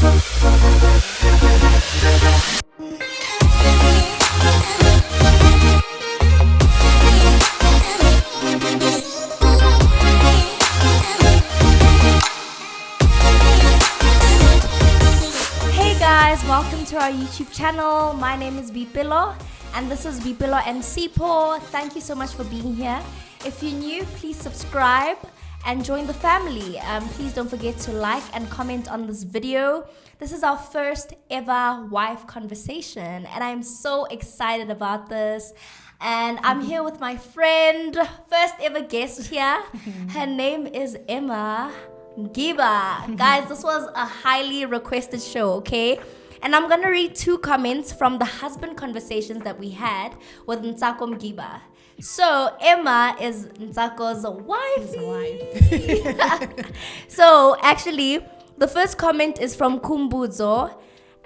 Welcome to our YouTube channel. My name is Bipilo and this is Bipilo and Sipo. Thank you so much for being here. If you're new, please subscribe and join the family. Please don't forget to like and comment on this video. This is our first ever wife conversation and I'm so excited about this. And I'm here with my friend, first ever guest here. Her name is Emma Mgiba. Guys, this was a highly requested show, okay? And I'm gonna read 2 comments from the husband conversations that we had with Ntsako Mgiba. So Emma is Ntsako's wife. So actually, the first comment is from Kumbuzo.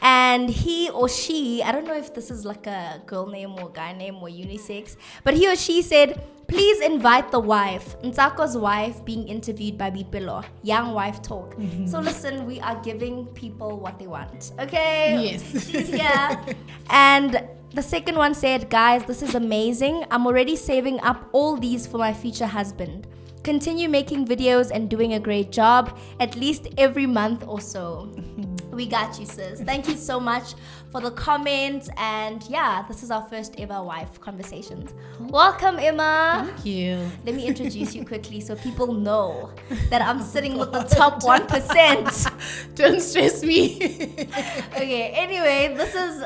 And he or she, I don't know if this is like a girl name or guy name or unisex, but he or she said, please invite the wife, Ntsako's wife being interviewed by Bipilo, young wife talk. Mm-hmm. So listen, we are giving people what they want, okay? Yes. She's here. And the second one said, guys, this is amazing. I'm already saving up all these for my future husband. Continue making videos and doing a great job, at least every month or so. We got you, sis. Thank you so much for the comments. And yeah, this is our first ever wife conversations. Welcome, Emma. Thank you. Let me introduce you quickly so people know that I'm sitting with the top 1%. Don't stress me. Okay, anyway, this is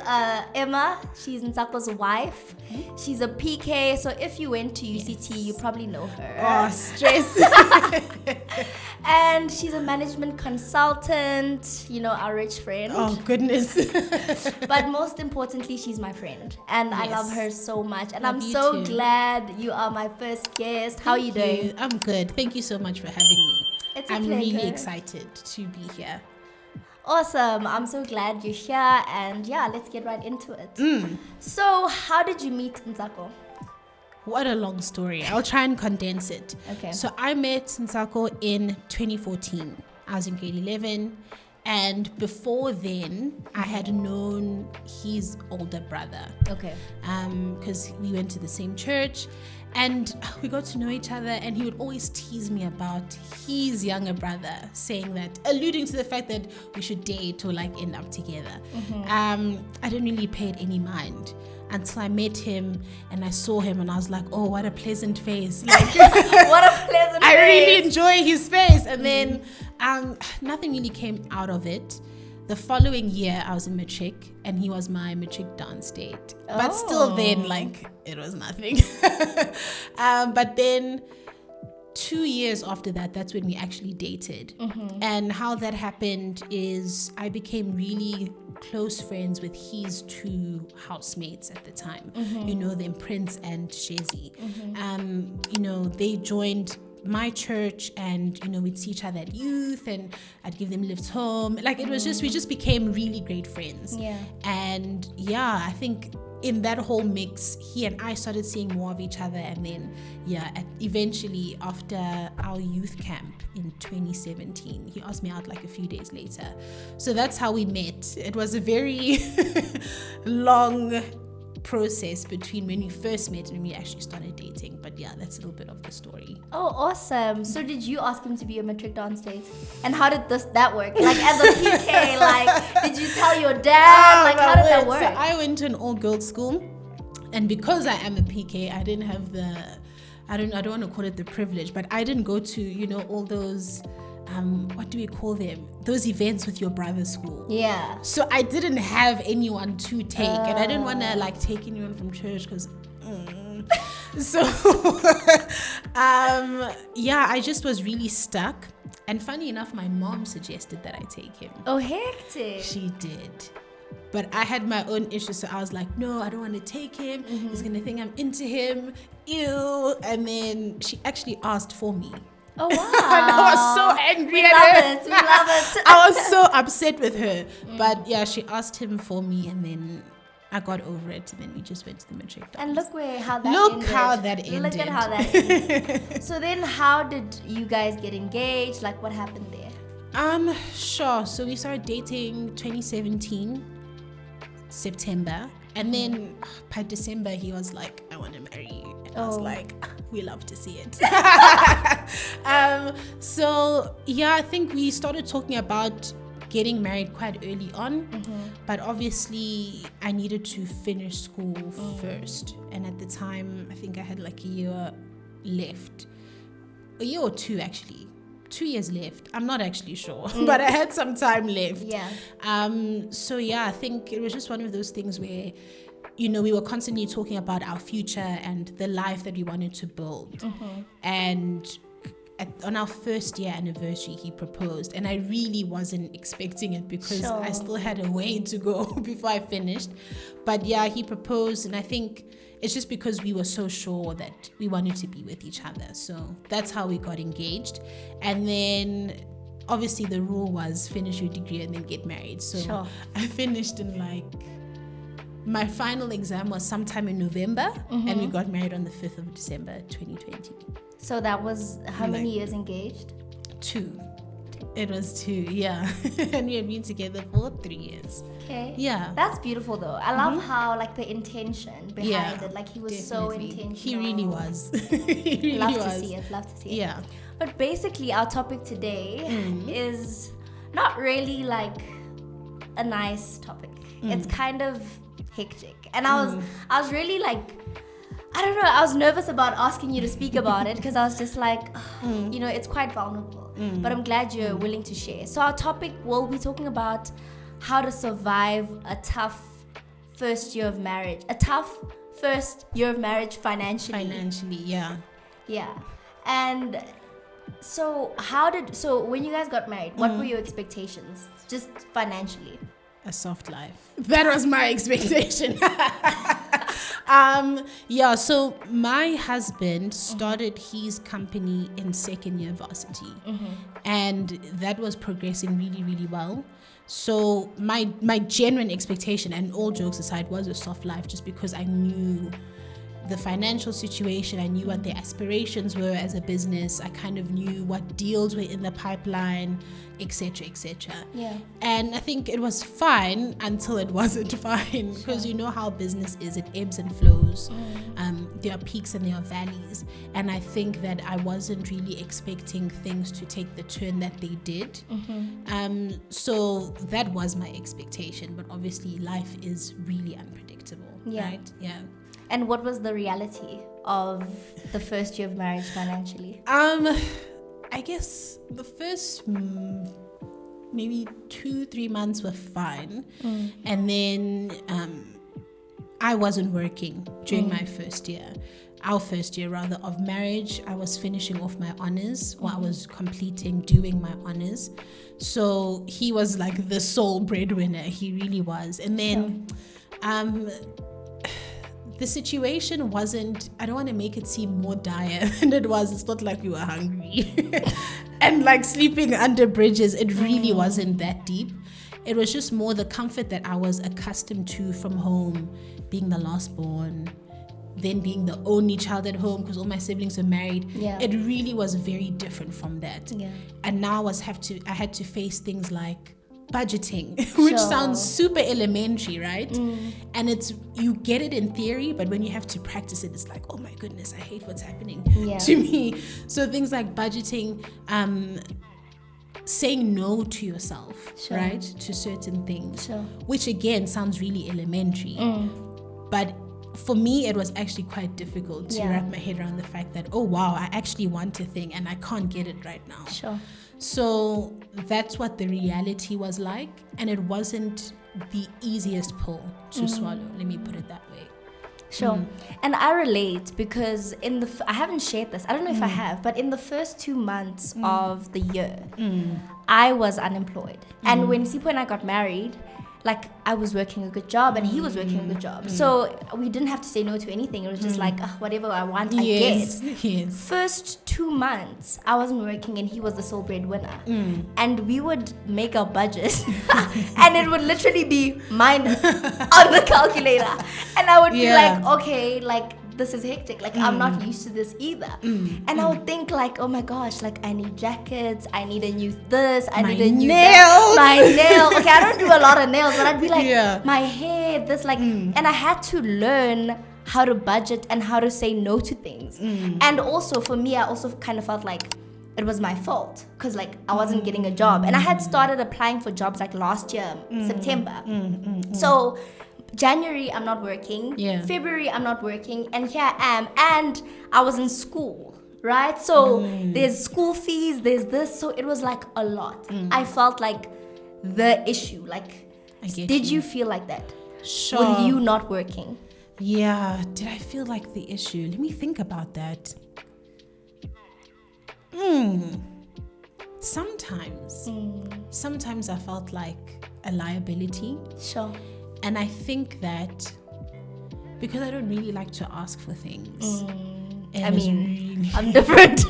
Emma. She's Ntsako's wife. She's a PK, so if you went to UCT, you probably know her. Oh, stress. And she's a management consultant, you know, our rich friend. Oh, goodness. But most importantly, she's my friend. And I love her so much. And I'm so glad you are my first guest. How are you doing? I'm good. Thank you so much for having me. It's a I'm pleasure. really excited to be here. Awesome. I'm so glad you're here. And yeah, let's get right into it. So how did you meet Ntsako? What a long story. I'll try and condense it. Okay. So I met Ntsako in 2014. I was in grade 11. And before then, I had known his older brother. Okay. Because we went to the same church. And we got to know each other, and he would always tease me about his younger brother, saying that, alluding to the fact that we should date or like end up together. I didn't really pay it any mind until I met him and I saw him and I was like, oh, what a pleasant face. Like, what a pleasant I face. really enjoy his face. And then nothing really came out of it. The following year, I was in matric, and he was my matric dance date. But still then, like, it was nothing. But then 2 years after that, that's when we actually dated. And how that happened is I became really close friends with his 2 housemates at the time. You know them, Prince and Shezi. You know, they joined my church, and you know, we'd see each other at youth and I'd give them lifts home. Like, it was just, we just became really great friends. And yeah, I think in that whole mix, he and I started seeing more of each other. And then eventually after our youth camp in 2017, he asked me out like a few days later. So that's how we met. It was a very long process between when we first met and when we actually started dating. But yeah, that's a little bit of the story. Oh, awesome. So did you ask him to be a matric dance date? And how did that work? Like, as a PK, like, did you tell your dad? Like, how did that work? So I went to an all-girls school, and because I am a PK, I didn't have the, I don't want to call it the privilege, but I didn't go to, you know, all those what do we call them? Those events with your brother's school. Yeah. So I didn't have anyone to take, and I didn't want to like take anyone from church because. So yeah, I just was really stuck. And funny enough, my mom suggested that I take him. Oh, hectic. She did. But I had my own issues, so I was like, no, I don't want to take him. He's gonna think I'm into him. Ew. And then she actually asked for me. Oh, wow. And I was so angry We at love her. it. We love it. I was so upset with her. But yeah, she asked him for me, and then I got over it, and then we just went to the matric dance. And look how that ended. Look at how that ended. So then how did you guys get engaged? Like, what happened there? Sure. So we started dating 2017 September, and then by December he was like, I want to marry you, and I was like, we love to see it. So yeah, I think we started talking about getting married quite early on, but obviously I needed to finish school first, and at the time I think I had like a year left, a year or two actually, 2 years left. I'm not actually sure, but I had some time left. Yeah. So yeah, I think it was just one of those things where, you know, we were constantly talking about our future and the life that we wanted to build. And on our first year anniversary, he proposed, and I really wasn't expecting it because I still had a way to go before I finished. But yeah, he proposed, and I think it's just because we were so sure that we wanted to be with each other. So that's how we got engaged. And then obviously the rule was finish your degree and then get married. So I finished in like, my final exam was sometime in November, and we got married on the 5th of December 2020. So that was how many years engaged? 2. It was 2, yeah. And we had been together for 3 years. Okay. Yeah. That's beautiful though. I love how like the intention behind it. Like he was so intentional. He really was. He really love was. to see it. Love to see it. Yeah. But basically our topic today is not really like a nice topic. It's kind of hectic. And I was really like, I don't know, I was nervous about asking you to speak about it because I was just like, you know, it's quite vulnerable. But I'm glad you're willing to share. So our topic, we'll be talking about how to survive a tough first year of marriage. A tough first year of marriage financially. Financially, yeah. Yeah. And so when you guys got married, what were your expectations? Just financially. A soft life. That was my expectation. Yeah, so my husband started his company in second year varsity, and that was progressing really, really well. So my genuine expectation, and all jokes aside, was a soft life, just because I knew the financial situation, I knew what their aspirations were as a business, I kind of knew what deals were in the pipeline, etc., etc. Yeah. And I think it was fine until it wasn't fine, because you know how business is, it ebbs and flows. There are peaks and there are valleys, and I think that I wasn't really expecting things to take the turn that they did. So that was my expectation, but obviously life is really unpredictable, right? Yeah. And what was the reality of the first year of marriage financially? I guess the first maybe 2-3 months were fine, and then I wasn't working during my first year. Our first year rather of marriage, I was finishing off my honors, or I was doing my honors. So he was like the sole breadwinner. He really was. And then the situation wasn't, I don't want to make it seem more dire than it was. It's not like we were hungry and like sleeping under bridges. It really wasn't that deep. It was just more the comfort that I was accustomed to from home, being the last born, then being the only child at home because all my siblings were married. It really was very different from that. And now I had to face things like budgeting, which sounds super elementary, right? And you get it in theory, but when you have to practice it, it's like, oh my goodness, I hate what's happening to me. So things like budgeting, saying no to yourself, right, to certain things, which again sounds really elementary, but for me it was actually quite difficult to wrap my head around the fact that, oh wow, I actually want a thing and I can't get it right now. So that's what the reality was like, and it wasn't the easiest pill to swallow, let me put it that way. And I relate because I haven't shared this, I don't know if I have, but in the first 2 months of the year, I was unemployed. And when Sipho and I got married, like I was working a good job and he was working a good job. So we didn't have to say no to anything. It was just like, whatever I want, I get. First 2 months, I wasn't working and he was the sole breadwinner. And we would make our budget and it would literally be minus on the calculator. And I would be like, okay, like this is hectic. Like, I'm not used to this either. And I would think like, oh my gosh, like I need jackets, I need a new this, I need a new nails. my nails. Okay, I don't do a lot of nails, but I'd be like, Yeah. my hair, this, like, and I had to learn how to budget and how to say no to things. And also for me, I also kind of felt like it was my fault because like I wasn't getting a job, and I had started applying for jobs like last year, September. So January I'm not working, February I'm not working, and here I am, and I was in school, right? So there's school fees, there's this, so it was like a lot. I felt like the issue, like, did you feel like that? Sure. With you not working? Yeah, did I feel like the issue? Let me think about that. Sometimes I felt like a liability. Sure. And I think that because I don't really like to ask for things. I mean, I'm different.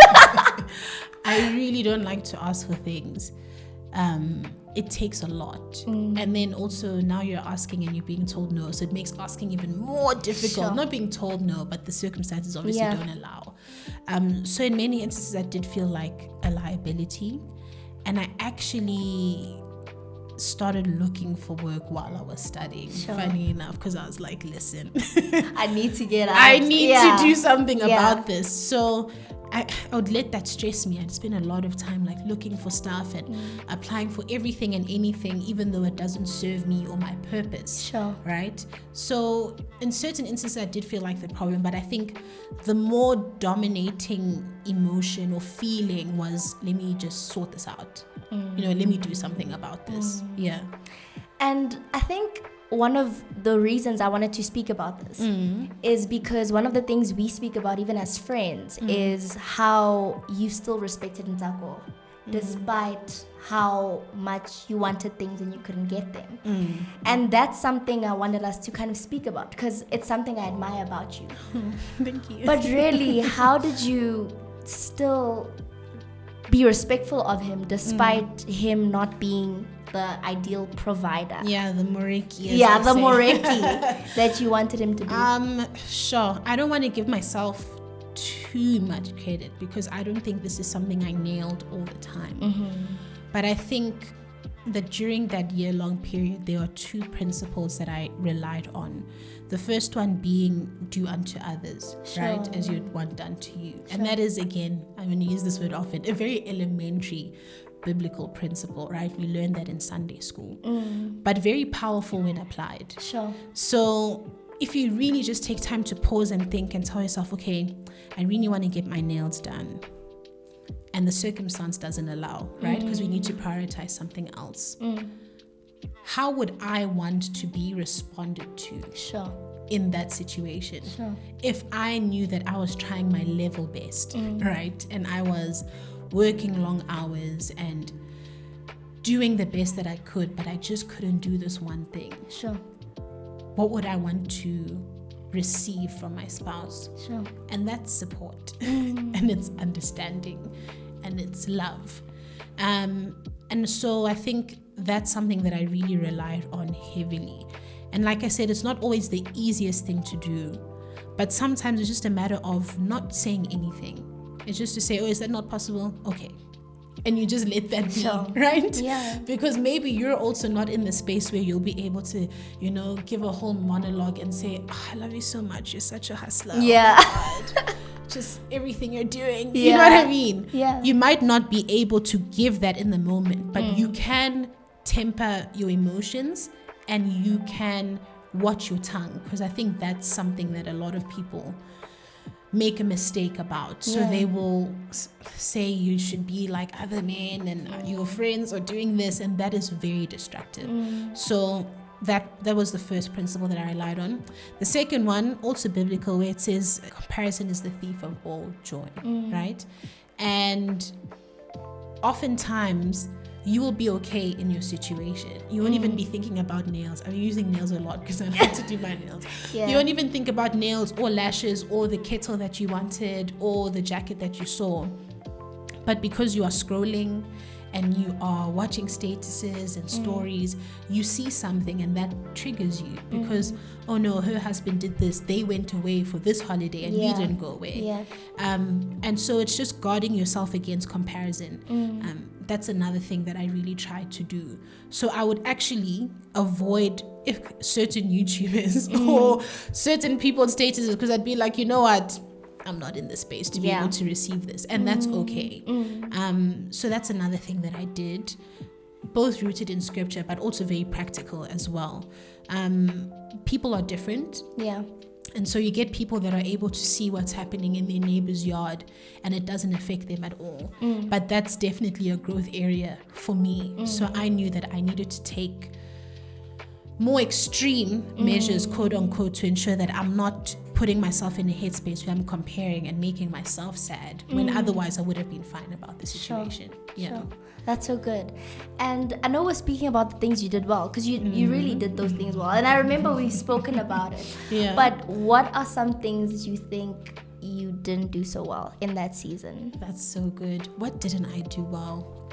I really don't like to ask for things. It takes a lot. And then also now you're asking and you're being told no. So it makes asking even more difficult. Sure. Not being told no, but the circumstances obviously don't allow. So in many instances, I did feel like a liability. And I actually started looking for work while I was studying, funny enough, because I was like, listen, I need to get out. I need to do something about this. So I would let that stress me. I'd spend a lot of time like looking for stuff and applying for everything and anything, even though it doesn't serve me or my purpose. Sure. Right? So in certain instances, I did feel like the problem, but I think the more dominating emotion or feeling was, let me just sort this out. Let me do something about this. Yeah. And I think one of the reasons I wanted to speak about this is because one of the things we speak about even as friends is how you still respected Ntako despite how much you wanted things and you couldn't get them. And that's something I wanted us to kind of speak about because it's something I admire about you. Thank you. But really, how did you still be respectful of him despite him not being the ideal provider? Yeah, the Moreki. Yeah, the Moreki that you wanted him to be. Sure. I don't want to give myself too much credit because I don't think this is something I nailed all the time. But I think that during that year-long period, there are two principles that I relied on. The first one being do unto others, right, as you'd want done to you. And that is, again, I'm going to use this word often, a very elementary biblical principle, right? We learned that in Sunday school, but very powerful when applied. Sure. So if you really just take time to pause and think and tell yourself, okay, I really want to get my nails done, and the circumstance doesn't allow, right? Because we need to prioritize something else. How would I want to be responded to in that situation? If I knew that I was trying my level best, right? And I was working long hours and doing the best that I could, but I just couldn't do this one thing. What would I want to receive from my spouse? And that's support. And it's understanding and it's love. And so I think that's something that I really relied on heavily. And like I said, it's not always the easiest thing to do, but sometimes it's just a matter of not saying anything. It's just to say, oh, is that not possible? Okay. And you just let that be, right? Yeah. Because maybe you're also not in the space where you'll be able to, give a whole monologue and say, oh, I love you so much. You're such a hustler. Yeah. Oh my God. Just everything you're doing. You know what I mean? Yeah. You might not be able to give that in the moment, but you can temper your emotions and you can watch your tongue, because I think that's something that a lot of people make a mistake about. So they will say you should be like other men and your friends are doing this, and that is very destructive. So that was the first principle that I relied on. The second one, also biblical, where it says comparison is the thief of all joy, right? And oftentimes you will be okay in your situation. You won't even be thinking about nails. I'm using nails a lot because I like to do my nails. You won't even think about nails or lashes or the kettle that you wanted or the jacket that you saw. But because you are scrolling and you are watching statuses and stories, you see something and that triggers you because, oh no, her husband did this, they went away for this holiday and you didn't go away. Yeah. And so it's just guarding yourself against comparison. That's another thing that I really try to do. So I would actually avoid certain YouTubers or certain people's statuses because I'd be like, you know what? I'm not in the space to be able to receive this, and that's okay. So that's another thing that I did, both rooted in scripture but also very practical as well. People are different, and so you get people that are able to see what's happening in their neighbor's yard and it doesn't affect them at all. But that's definitely a growth area for me. So I knew that I needed to take more extreme measures, quote unquote, to ensure that I'm not putting myself in a headspace where I'm comparing and making myself sad when otherwise I would have been fine about the situation. Sure. That's so good. And I know we're speaking about the things you did well because you really did those things well. And I remember we've spoken about it. But what are some things you think you didn't do so well in that season? That's so good. What didn't I do well?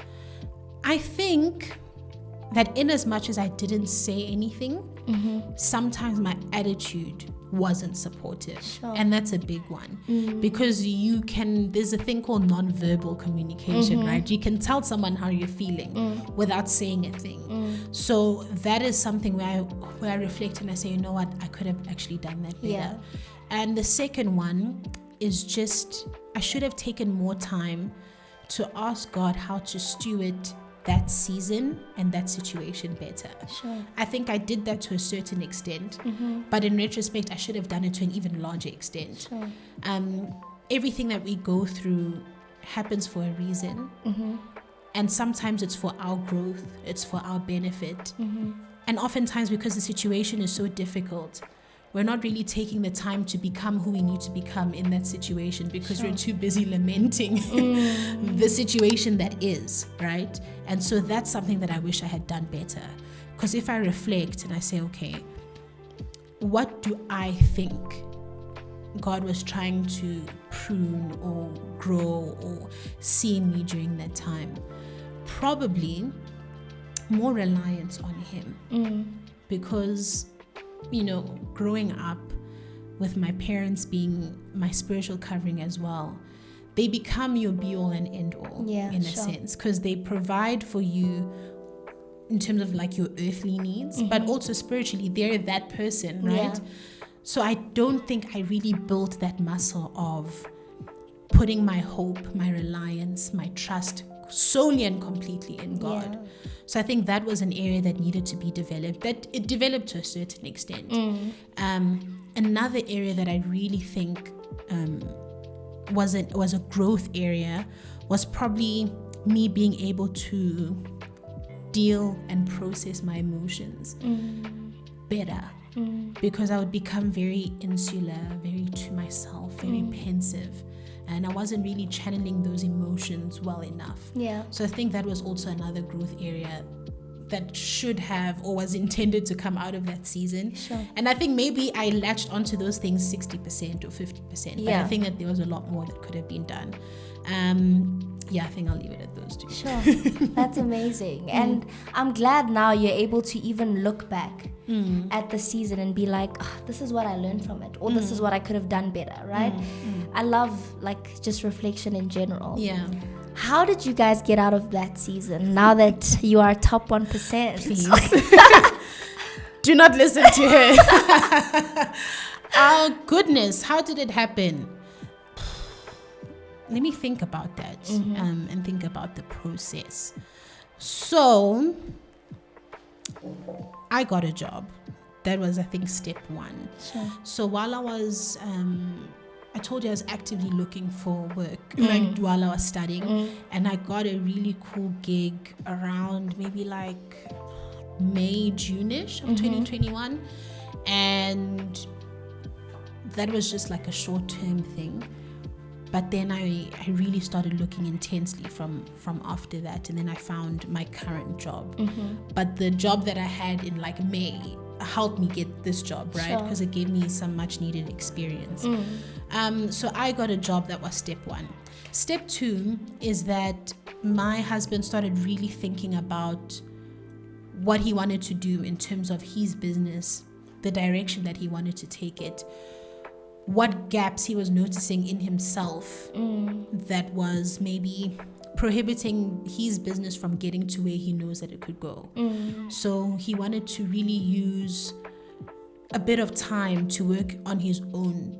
I think that in as much as I didn't say anything, sometimes my attitude wasn't supportive. And that's a big one because there's a thing called non-verbal communication, right? You can tell someone how you're feeling without saying a thing. So that is something where I reflect and I say, you know what, I could have actually done that better. And the second one is just, I should have taken more time to ask God how to steward that season and that situation better. I think I did that to a certain extent, but in retrospect, I should have done it to an even larger extent. Everything that we go through happens for a reason, and sometimes it's for our growth, it's for our benefit, and oftentimes because the situation is so difficult, we're not really taking the time to become who we need to become in that situation because we're too busy lamenting the situation that is, right? And so that's something that I wish I had done better. Because if I reflect and I say, okay, what do I think God was trying to prune or grow or see in me during that time? Probably more reliance on Him. Because growing up with my parents being my spiritual covering as well, they become your be-all and end-all in a sense because they provide for you in terms of like your earthly needs, but also spiritually, they're that person, right? So I don't think I really built that muscle of putting my hope, my reliance, my trust solely and completely in God. So I think that was an area that needed to be developed, that it developed to a certain extent. Another area that I really think was a growth area was probably me being able to deal and process my emotions better, because I would become very insular, very to myself, very pensive, and I wasn't really channeling those emotions well enough. So I think that was also another growth area that should have or was intended to come out of that season. And I think maybe I latched onto those things 60% or 50%, but I think that there was a lot more that could have been done. I think I'll leave it at those two. That's amazing. And I'm glad now you're able to even look back at the season and be like, this is what I learned from it, or this is what I could have done better, right? I love like just reflection in general. How did you guys get out of that season now that you are top 1%? Please. Do not listen to her. Oh goodness, how did it happen? Let me think about that and think about the process. So I got a job. That was, I think, step one. So while I was, I told you I was actively looking for work, like while I was studying, and I got a really cool gig around maybe like May, June-ish of 2021, and that was just like a short-term thing. But then I really started looking intensely from after that, and then I found my current job. But the job that I had in like May helped me get this job, right? Because it gave me some much needed experience. So I got a job. That was step one. Step two is that my husband started really thinking about what he wanted to do in terms of his business, the direction that he wanted to take it, what gaps he was noticing in himself that was maybe prohibiting his business from getting to where he knows that it could go. So he wanted to really use a bit of time to work on his own,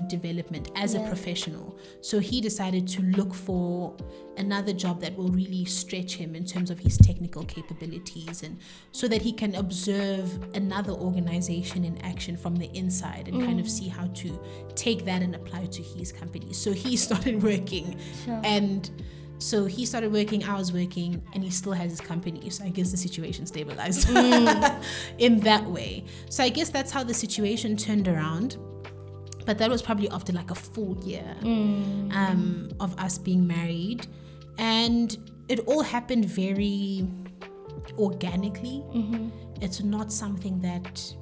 development as a professional. So he decided to look for another job that will really stretch him in terms of his technical capabilities, and so that he can observe another organization in action from the inside and kind of see how to take that and apply it to his company. So he started working. Sure. And so he started working, I was working, and he still has his company. So I guess the situation stabilized in that way. So I guess that's how the situation turned around. But that was probably after like a full year of us being married. And it all happened very organically. It's not something that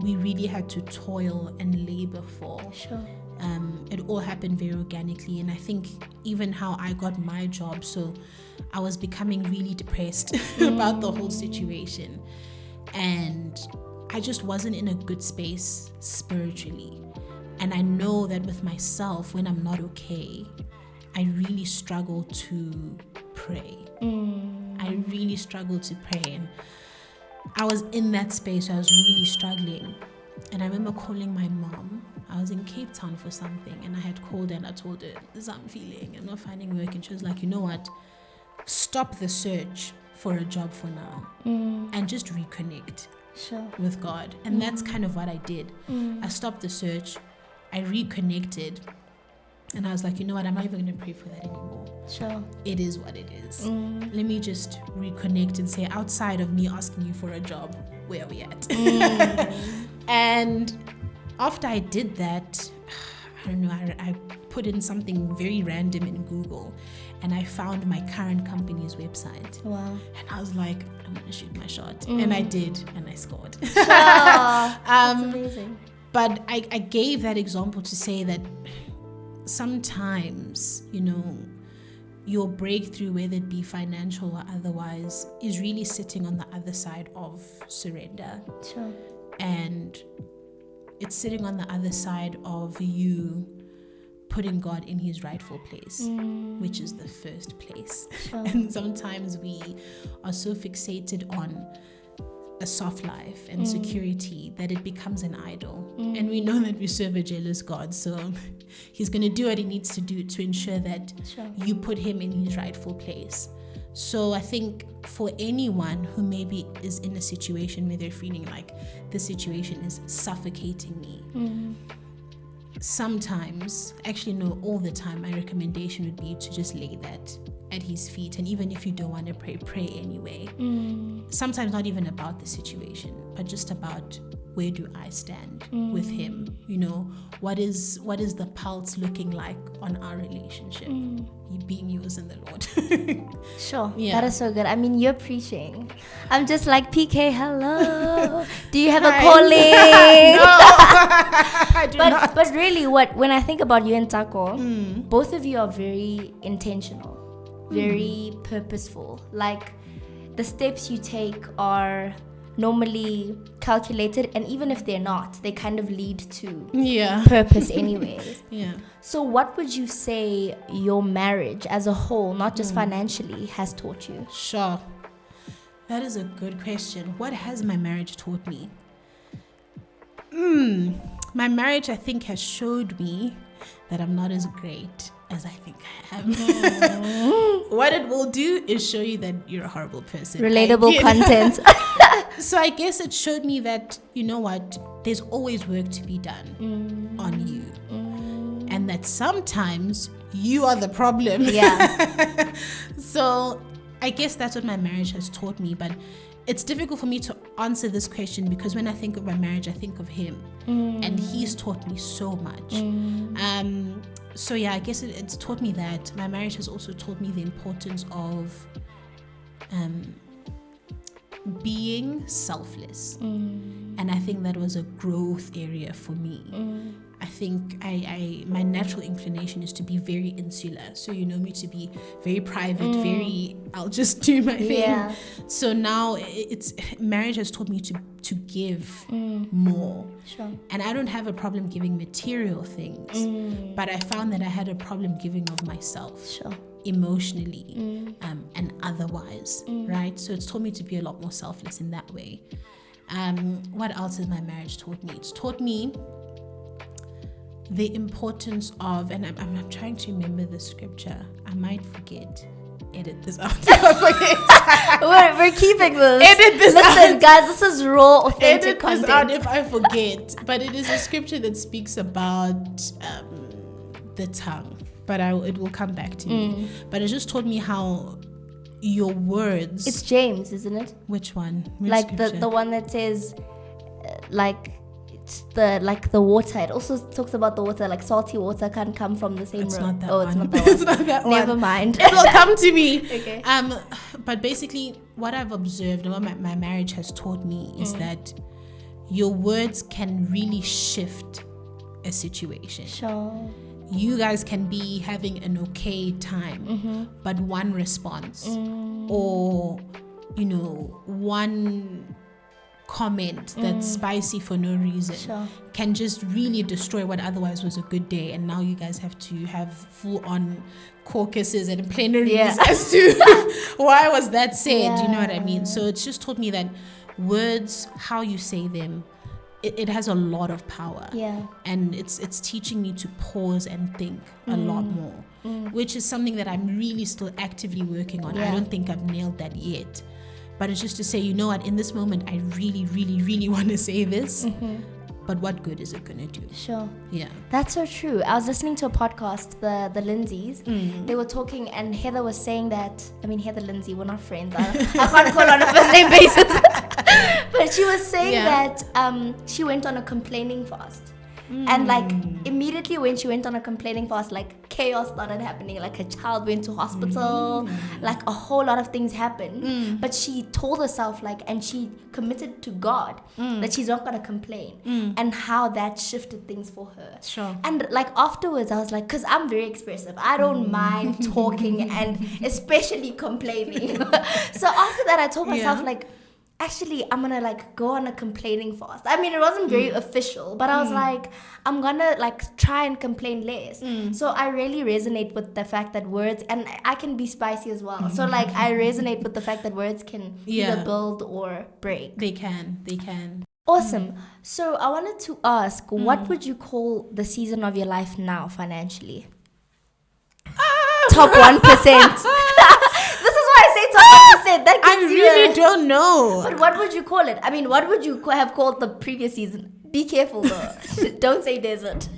we really had to toil and labor for. Sure. It all happened very organically, and I think even how I got my job, so I was becoming really depressed about the whole situation, and I just wasn't in a good space spiritually. And I know that with myself, when I'm not okay, I really struggle to pray. I really struggle to pray, and I was in that space where I was really struggling. And I remember calling my mom. I was in Cape Town for something, and I had called her and I told her, this is how I'm feeling, I'm not finding work. And she was like, you know what, stop the search for a job for now and just reconnect with God. And that's kind of what I did. I stopped the search, I reconnected, and I was like, you know what, I'm not even going to pray for that anymore. Sure. It is what it is. Let me just reconnect and say, outside of me asking you for a job, where are we at? And after I did that, I don't know, I put in something very random in Google, and I found my current company's website. Wow. And I was like, I'm going to shoot my shot. And I did, and I scored. Sure. That's amazing. But I gave that example to say that sometimes, your breakthrough, whether it be financial or otherwise, is really sitting on the other side of surrender. Sure. And it's sitting on the other side of you putting God in his rightful place, which is the first place. Sure. And sometimes we are so fixated on a soft life and security that it becomes an idol. And we know that we serve a jealous God, so he's going to do what he needs to do to ensure that you put him in his rightful place. So I think for anyone who maybe is in a situation where they're feeling like the situation is suffocating me, sometimes, actually no, all the time, my recommendation would be to just lay that at his feet. And even if you don't want to pray, pray anyway. Sometimes not even about the situation, but just about, where do I stand with him? What is the pulse looking like on our relationship? Being yours and the Lord. Sure. Yeah. That is so good. I mean, you're preaching. I'm just like, PK, hello. Do you have a calling? No, I do not. But really, when I think about you and Tako, both of you are very intentional, very purposeful. Like, the steps you take are normally calculated, and even if they're not, they kind of lead to purpose anyways. So what would you say your marriage as a whole, not just financially, has taught you? Sure. That is a good question. What has my marriage taught me? My marriage, I think, has showed me that I'm not as great as I think I am. What it will do is show you that you're a horrible person. Relatable content. So I guess it showed me that, you know what, there's always work to be done on you. And that sometimes you are the problem. Yeah. So I guess that's what my marriage has taught me. But it's difficult for me to answer this question because when I think of my marriage, I think of him. And he's taught me so much. So yeah, I guess it's taught me that. My marriage has also taught me the importance of being selfless. And I think that was a growth area for me. I think my natural inclination is to be very insular. So you know me to be very private, I'll just do my thing. Yeah. So now marriage has taught me to give more. Sure. And I don't have a problem giving material things, but I found that I had a problem giving of myself. Sure. Emotionally and otherwise, right? So it's taught me to be a lot more selfless in that way. What else has my marriage taught me? It's taught me the importance of, and I'm trying to remember the scripture. I might forget. Edit this out. We're keeping this. Edit this Listen, out. guys, this is raw, authentic Edit content. this out if I forget. But it is a scripture that speaks about the tongue. But it will come back to me. But it just taught me how your words. It's James, isn't it? Which one? Which like scripture? the one that says, it's the water. It also talks about the water, like salty water can't come from the same It's road. not that Oh, one. it's not that It's one. not that one. Never mind. It will come to me. Okay. But basically, what I've observed and what my marriage has taught me is that your words can really shift a situation. Sure. You guys can be having an okay time, but one response or, one comment that's spicy for no reason can just really destroy what otherwise was a good day. And now you guys have to have full on caucuses and plenaries as to why was that said. You know what I mean? So it's just taught me that words, how you say them, it has a lot of power. Yeah. And it's teaching me to pause and think a lot more, which is something that I'm really still actively working on. I don't think I've nailed that yet. But it's just to say, you know what, in this moment, I really, really, really want to say this. But what good is it going to do? Sure. Yeah. That's so true. I was listening to a podcast, the Lindsays. They were talking, and Heather was saying that, Heather Lindsay, we're not friends. I can't call her on a first name basis. But she was saying that she went on a complaining fast. And like immediately when she went on a complaining fast, like chaos started happening. Like her child went to hospital, like a whole lot of things happened. But she told herself and she committed to God that she's not gonna complain, and how that shifted things for her. Sure. And like afterwards, I was like, because I'm very expressive, I don't mind talking and especially complaining. So after that, I told myself actually, I'm gonna go on a complaining fast. It wasn't very official, but I was like, I'm gonna try and complain less. So I really resonate with the fact that words, and I can be spicy as well. So I resonate with the fact that words can either build or break. They can. Awesome. So I wanted to ask, what would you call the season of your life now financially? Top 1%. Top 1%. That I really don't know. But what would you call it? What would you have called the previous season? Be careful though. Don't say desert.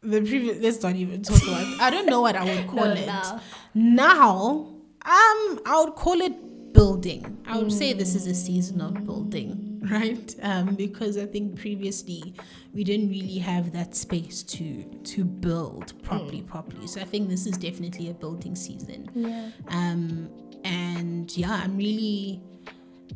Let's not even talk about it. I don't know what I would call it. Now, I would call it building. I would say this is a season of building, right? Because I think previously we didn't really have that space to build properly. So I think this is definitely a building season. Yeah.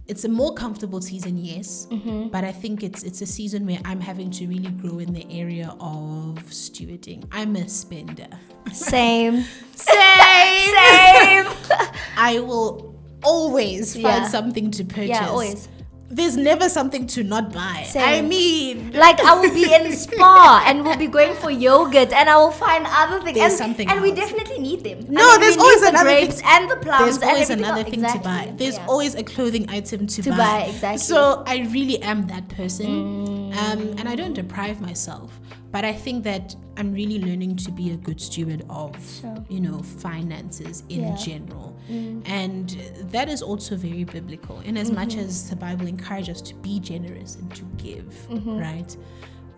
It's a more comfortable season, yes, but I think it's a season where I'm having to really grow in the area of stewarding. I'm a spender. Same. I will always find something to purchase. Yeah, always. There's never something to not buy. Same. I will be in spa and we'll be going for yogurt and I will find other things. There's something and we else. definitely need them. There's always another grapes thing. and the plums. There's always and another thing to buy. There's always a clothing item to buy. Exactly. So I really am that person. And I don't deprive myself. But I think that I'm really learning to be a good steward of, finances in general. And that is also very biblical. In as much as the Bible encourages us to be generous and to give, right?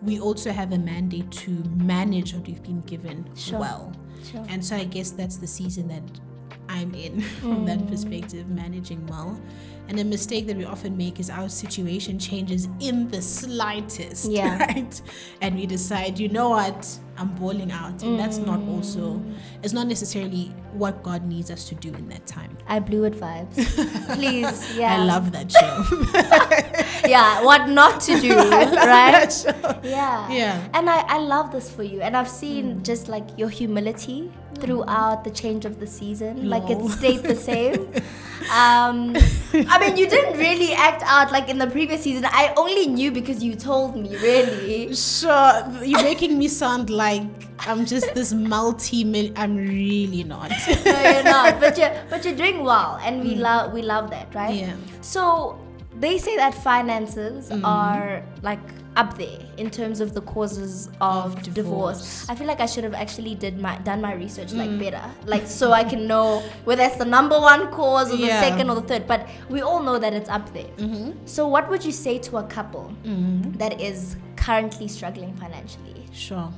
We also have a mandate to manage what we've been given well. Sure. And so I guess that's the season that I'm in from that perspective, managing well. And a mistake that we often make is our situation changes in the slightest, right? And we decide, you know what, I'm balling out. And that's not also, it's not necessarily what God needs us to do in that time. I blew it vibes. Please, yeah. I love that show. Yeah, what not to do, right? That show. Yeah. Yeah. And I love this for you. And I've seen just like your humility throughout the change of the season. Like it stayed the same. I mean, you didn't really act out like in the previous season. I only knew because you told me, really. Sure, you're making me sound like I'm just this I'm really not. No, you're not. But you're doing well, and we love that, right? Yeah. So they say that finances are like up there in terms of the causes of divorce. I feel like I should have actually done my research like better, like so I can know whether it's the number one cause or the second or the third. But we all know that it's up there. So what would you say to a couple that is currently struggling financially? Sure.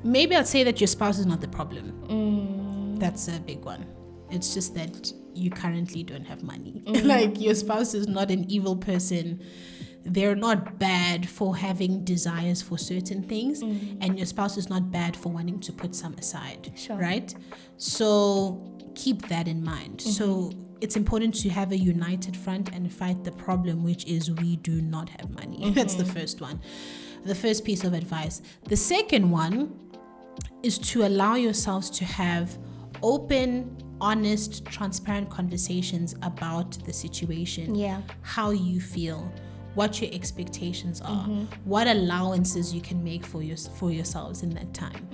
Maybe I'd say that your spouse is not the problem. That's a big one. It's just that you currently don't have money. Like your spouse is not an evil person. They're not bad for having desires for certain things, and your spouse is not bad for wanting to put some aside. Sure. Right? So keep that in mind. So it's important to have a united front and fight the problem, which is we do not have money. That's the first one. The first piece of advice. The second one is to allow yourselves to have open, honest, transparent conversations about the situation. Yeah. How you feel, what your expectations are, what allowances you can make for yourselves in that time.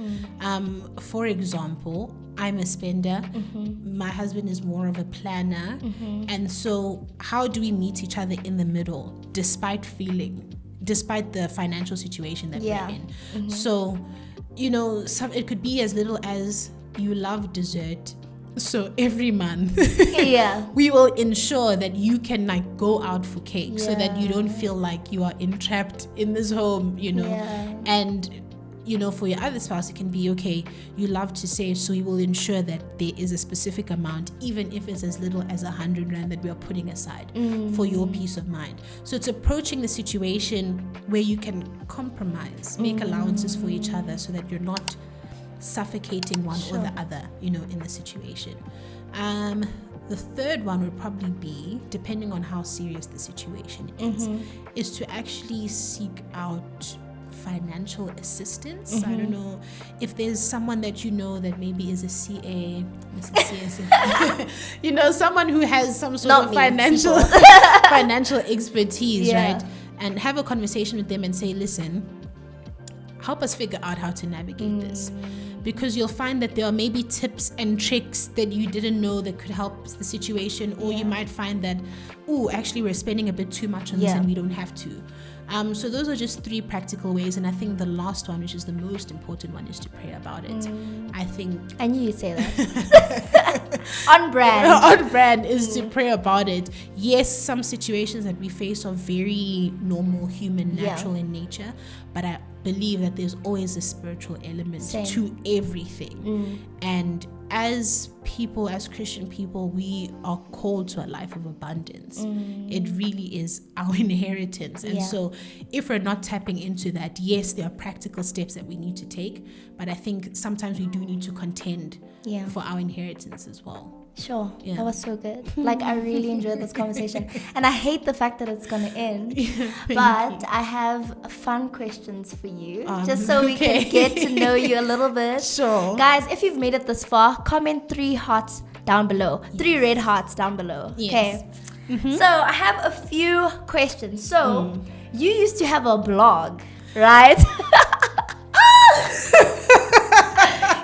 For example, I'm a spender. My husband is more of a planner. And so how do we meet each other in the middle despite the financial situation that we're in? So, it could be as little as you love dessert. So every month, we will ensure that you can like go out for cake so that you don't feel like you are entrapped in this home, and for your other spouse, it can be, okay, you love to save, so we will ensure that there is a specific amount, even if it's as little as 100 rand that we are putting aside for your peace of mind. So it's approaching the situation where you can compromise, make allowances for each other so that you're not suffocating one or the other, in the situation. The third one would probably be, depending on how serious the situation is to actually seek out financial assistance. I don't know if there's someone that that maybe is a CA, someone who has some sort of financial expertise, right? And have a conversation with them and say, listen, help us figure out how to navigate this. Because you'll find that there are maybe tips and tricks that you didn't know that could help the situation, or you might find that, actually we're spending a bit too much on this and we don't have to. So those are just 3 practical ways, and I think the last one, which is the most important one, is to pray about it. I think I knew you'd say that. On brand. On brand is to pray about it. Yes, some situations that we face are very normal, human, natural in nature, but I believe that there's always a spiritual element to everything. And as people, as Christian people, we are called to a life of abundance. It really is our inheritance. And so if we're not tapping into that, yes, there are practical steps that we need to take, but I think sometimes we do need to contend for our inheritance as well. Sure. That was so good. Like, I really enjoyed this conversation. And I hate the fact that it's going to end. But I have fun questions for you, just so we can get to know you a little bit. Sure. Guys, if you've made it this far, comment 3 hearts down below. 3 red hearts down below. Yes. Okay. So I have a few questions. So you used to have a blog, right?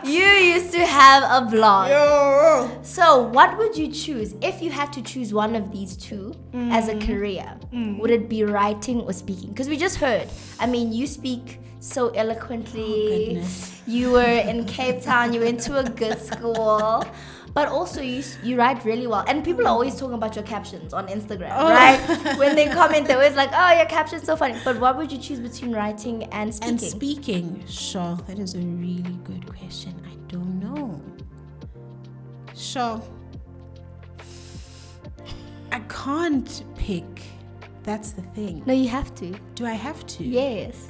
You used to have a blog. So what would you choose if you had to choose one of these 2 as a career? Would it be writing or speaking? Because we just heard, you speak so eloquently. You were in Cape Town, you went to a good school, but also you write really well. And people are always talking about your captions on Instagram, right? When they comment, they're always like, your caption's so funny. But what would you choose between writing and speaking? Sure, that is a really good question. I don't know. Sure. I can't pick. That's the thing. No, you have to. Do I have to? Yes.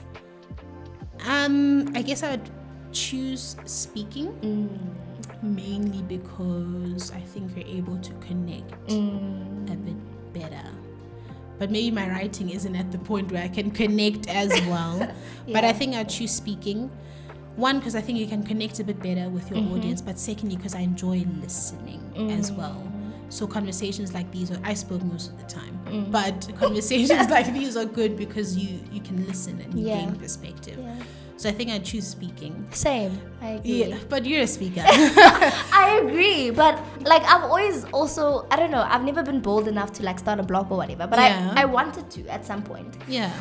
I guess I would choose speaking, mainly because I think you're able to connect a bit better. But maybe my writing isn't at the point where I can connect as well. But I think I'd choose speaking. One, because I think you can connect a bit better with your audience, but secondly, because I enjoy listening as well. So conversations like these, I spoke most of the time, but conversations like these are good because you can listen and you gain perspective. So I think I'd choose speaking. Same, I agree. Yeah, but you're a speaker. I agree, but like I've always also, I don't know, I've never been bold enough to like start a blog or whatever, but I wanted to at some point. Yeah.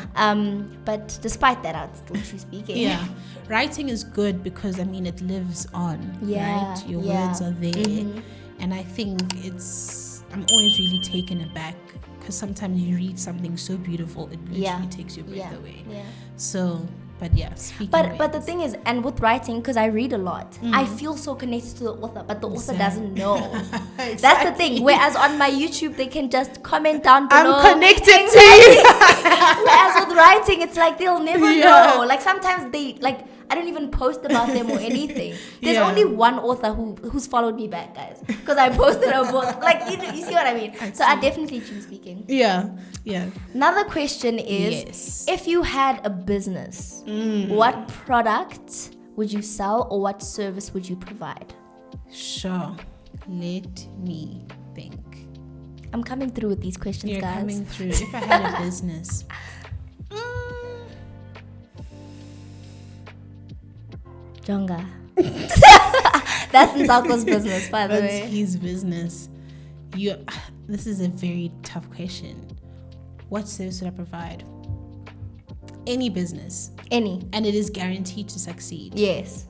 But despite that, I'd still choose speaking. Yeah. Writing is good because, I mean, it lives on, right? Your words are there. And I think I'm always really taken aback because sometimes you read something so beautiful, it literally takes your breath away. Yeah. So... But yeah, speaking. But the thing is, and with writing, because I read a lot, I feel so connected to the author, but the author doesn't know. Exactly. That's the thing. Whereas on my YouTube, they can just comment down below. I'm connected to you. Whereas with writing, it's like they'll never know. Like sometimes they like. I don't even post about them or anything. There's only one author who's followed me back, guys, because I posted a book. Like you see what I mean? I definitely choose speaking. Yeah. Another question is, if you had a business, what product would you sell or what service would you provide? Sure. Let me think. I'm coming through with these questions, You're guys. Coming through. If I had a business. Jonga. That's Ntako's business, by the way. That's his business. This is a very tough question. What service would I provide? Any business. Any. And it is guaranteed to succeed. Yes.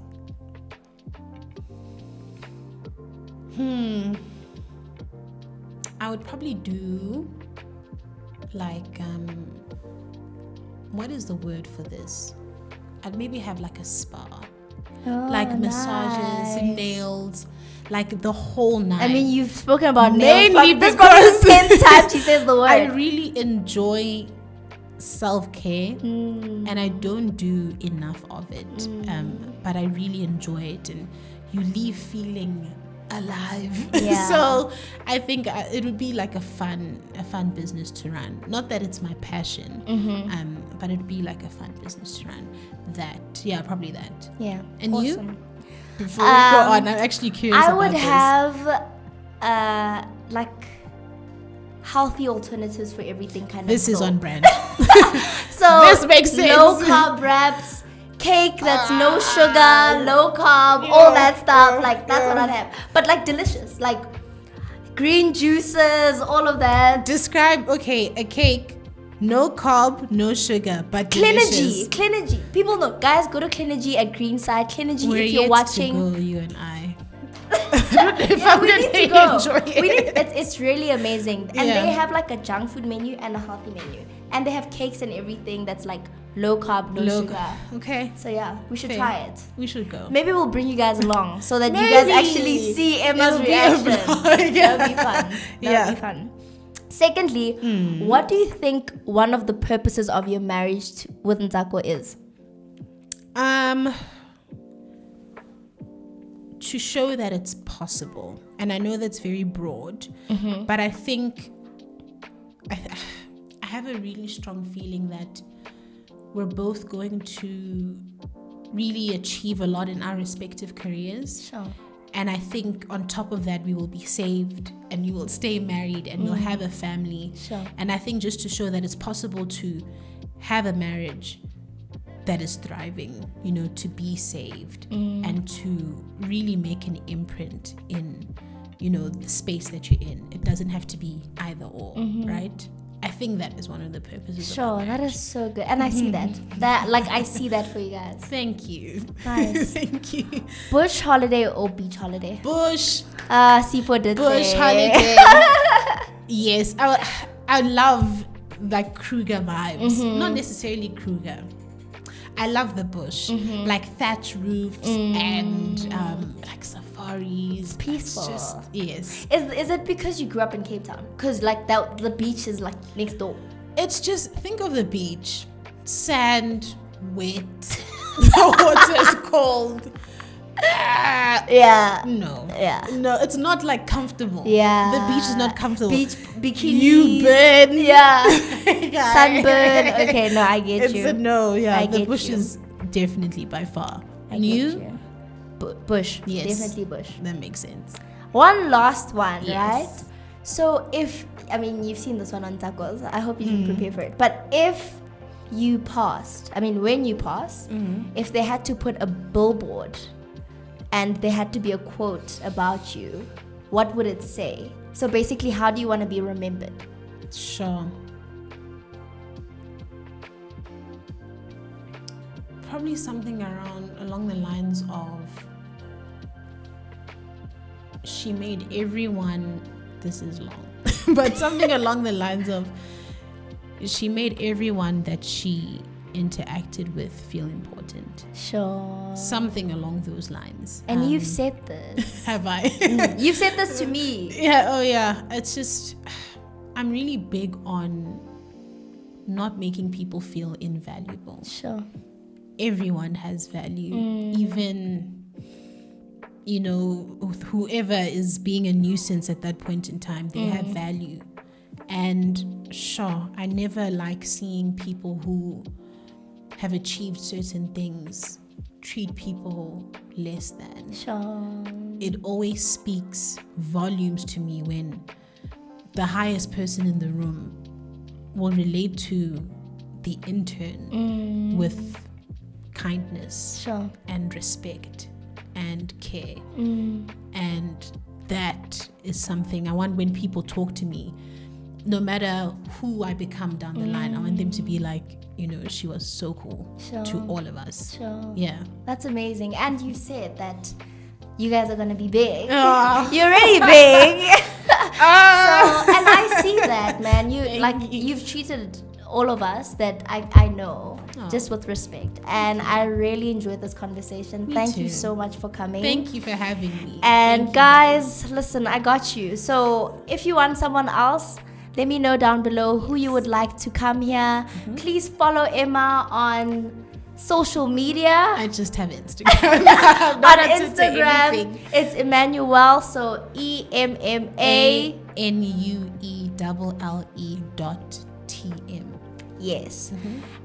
I would probably do like what is the word for this? I'd maybe have like a spa. Like massages, nails, like the whole night. I mean, you've spoken about nails. Mainly This is probably the 10th time she says the word. I really enjoy self-care and I don't do enough of it. But I really enjoy it and you leave feeling alive. Yeah. So I think it would be like a fun business to run. Not that it's my passion, but it'd be like a fun business to run. Probably that. Yeah. And awesome. you? Before we go on, I'm actually curious I about would this. have like healthy alternatives for everything kind of. This is on brand. So this makes sense. Low carb wraps, cake that's no sugar, low carb, all that stuff. Like that's what I'd have. But like delicious, like green juices, all of that. Describe a cake. No carb, no sugar, but delicious. Clinergy. People know. Guys, go to Clinergy at Greenside. Clinergy, We're if you're watching. To go, you and I. We need to go. It's really amazing. And they have like a junk food menu and a healthy menu. And they have cakes and everything that's like low carb, no sugar. Okay. So yeah, we should try it. We should go. Maybe we'll bring you guys along so that you guys actually see Emma's reaction. That'll be fun. That'll be fun. Secondly, what do you think one of the purposes of your marriage with Ntako is? To show that it's possible. And I know that's very broad, but I think I have a really strong feeling that we're both going to really achieve a lot in our respective careers. Sure. And I think on top of that, we will be saved and we will stay married and we'll have a family. Sure. And I think just to show that it's possible to have a marriage that is thriving, to be saved and to really make an imprint in, the space that you're in. It doesn't have to be either or, right? I think that is one of the purposes. Sure, that is so good. And I see that. I see that for you guys. Thank you. Nice. Thank you. Bush holiday or beach holiday? Bush. Sipo did Bush say. holiday. Yes. I love like Kruger vibes. Not necessarily Kruger. I love the bush. Like thatch roofs and like safaris. Peaceful. It's just, yes. Is it because you grew up in Cape Town? Because like the beach is like next door. It's just, think of the beach. Sand, wet. The water is cold. Yeah. No. Yeah. No, it's not like comfortable. Yeah. The beach is not comfortable. Beach bikini. You burn. Yeah. Sunburn. Okay, no, I get It's you. a no. Yeah. I The get bush you. is definitely by far. I And get you? Bush. Yes. Definitely bush. That makes sense. One last one, Yes. right? So you've seen this one on tacos. I hope you can prepare for it. But if you passed, when you pass, if they had to put a billboard and there had to be a quote about you, what would it say? So basically, how do you want to be remembered? Sure. Probably something along the lines of, she made everyone, this is long, but something along the lines of, she made everyone that she interacted with feel important. Sure. Something along those lines. And you've said this. Have I? You've said this to me. Yeah, oh yeah. It's just, I'm really big on not making people feel invaluable. Sure. Everyone has value. Even, whoever is being a nuisance at that point in time, they have value. And sure, I never like seeing people who have achieved certain things treat people less than. Sure. It always speaks volumes to me when the highest person in the room will relate to the intern with kindness Sure. and respect and care. And that is something I want when people talk to me, no matter who I become down the line, I want them to be like, she was so cool to all of us. Sure. Yeah. That's amazing. And you said that you guys are going to be big. Ah. You're really big. So, and I see that, man. You've treated all of us that I know just with respect. And I really enjoyed this conversation. Thank you too. so much for coming. Thank you for having me. And Thank you. guys, listen, I got you. So if you want someone else, let me know down below who you would like to come here. Please follow Emma on social media. I just have Instagram. On Instagram, it's Emmanuel, so EMMANUELLE.TM. Yes.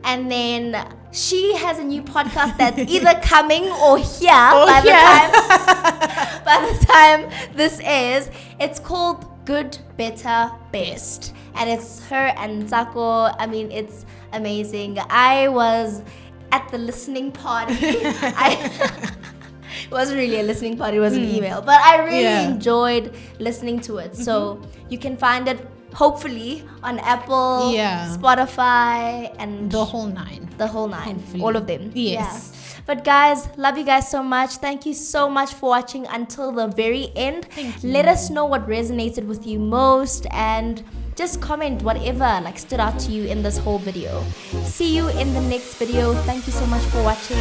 And then she has a new podcast that's either coming or here by the time this airs. It's called Good, Better, Best. And it's her and Zako. It's amazing. I was at the listening party. It wasn't really a listening party, it was an email. But I really enjoyed listening to it. So you can find it hopefully on Apple, Spotify, and the whole nine. Hopefully. All of them. Yes. Yeah. But guys, love you guys so much. Thank you so much for watching until the very end. Thank you. Let us know what resonated with you most and just comment whatever stood out to you in this whole video. See you in the next video. Thank you so much for watching.